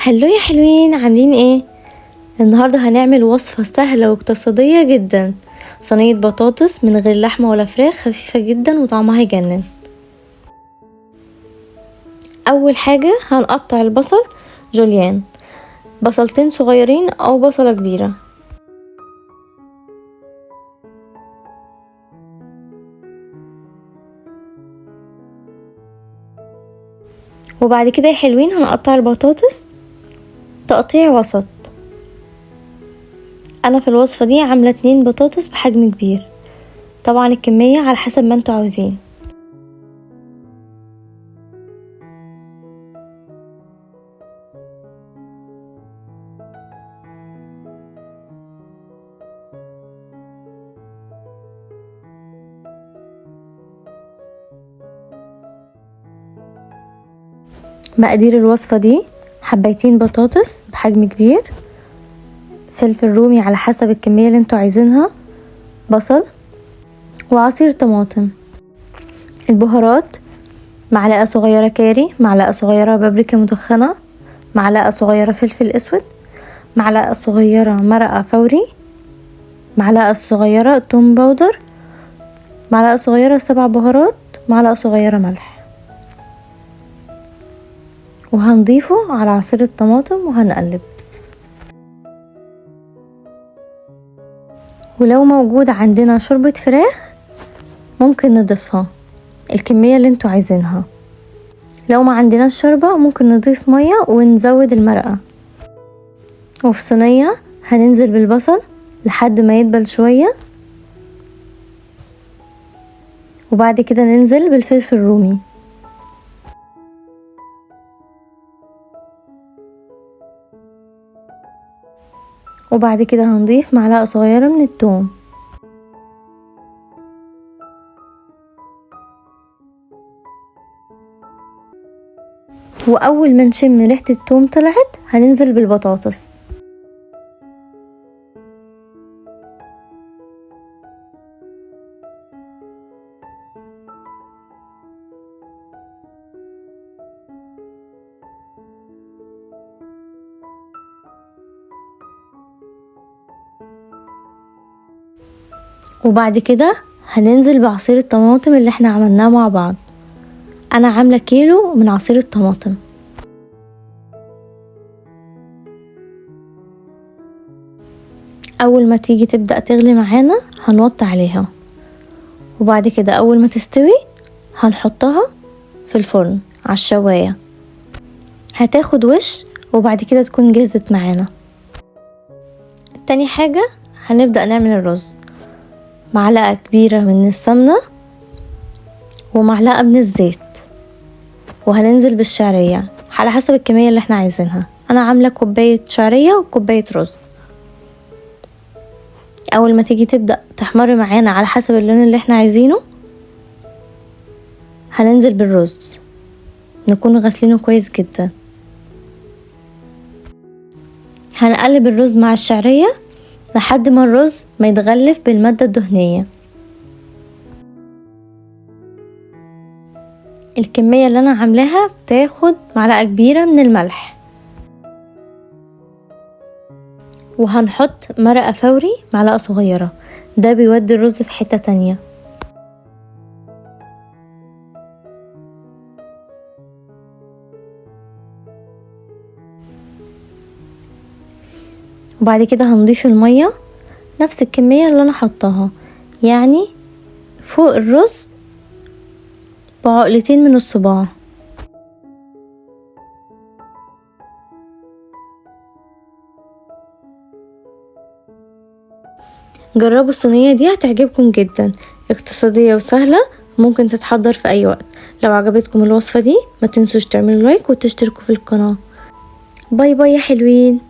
هلو يا حلوين، عاملين ايه؟ النهاردة هنعمل وصفة سهلة واقتصادية جدا، صينية بطاطس من غير لحمة ولا فراخ، خفيفة جدا وطعمها يجنن. اول حاجة هنقطع البصل جوليان، بصلتين صغيرين او بصلة كبيرة. وبعد كده يا حلوين هنقطع البطاطس تقطيع وسط. انا في الوصفة دي عاملة 2 بطاطس بحجم كبير، طبعا الكمية على حسب ما انتوا عاوزين. مقادير الوصفة دي: حبايتين بطاطس بحجم كبير، فلفل رومي على حسب الكمية اللي انتوا عايزينها، بصل، وعصير طماطم. البهارات: معلقة صغيرة كاري، معلقة صغيرة بابريكا مدخنة، معلقة صغيرة فلفل اسود، معلقة صغيرة مرقة فوري، معلقة صغيرة توم باودر، معلقة صغيرة 7 بهارات، معلقة صغيرة ملح. وهنضيفه على عصير الطماطم وهنقلب. ولو موجود عندنا شوربة فراخ ممكن نضيفها الكمية اللي انتوا عايزينها. لو ما عندناش شوربة ممكن نضيف مية ونزود المرقة. وفي صينية هننزل بالبصل لحد ما يدبل شوية، وبعد كده ننزل بالفلفل الرومي، وبعد كده هنضيف معلقة صغيرة من الثوم. واول ما نشم ريحة الثوم طلعت هننزل بالبطاطس. وبعد كده هننزل بعصير الطماطم اللي احنا عملناه مع بعض. انا عاملة كيلو من عصير الطماطم. اول ما تيجي تبدأ تغلي معانا هنوطي عليها، وبعد كده اول ما تستوي هنحطها في الفرن على الشواية، هتاخد وش وبعد كده تكون جهزت معانا. تاني حاجة هنبدأ نعمل الرز. معلقة كبيرة من السمنة ومعلقة من الزيت، وهننزل بالشعرية على حسب الكمية اللي احنا عايزينها. انا عاملة كوباية شعرية وكوباية رز. اول ما تيجي تبدأ تحمر معانا على حسب اللون اللي احنا عايزينه هننزل بالرز، نكون غسلينه كويس جدا. هنقلب الرز مع الشعرية لحد ما الرز ما يتغلف بالمادة الدهنية. الكمية اللي انا عاملاها بتاخد معلقة كبيرة من الملح، وهنحط مرقة فوري معلقة صغيرة، ده بيودي الرز في حتة تانية. وبعد كده هنضيف المية نفس الكمية اللي انا حطاها، يعني فوق الرز بعقلتين من الصباع. جربوا الصينية دي هتعجبكم جدا، اقتصادية وسهلة، ممكن تتحضر في اي وقت. لو عجبتكم الوصفة دي ما تنسوش تعملوا لايك وتشتركوا في القناة. باي باي يا حلوين.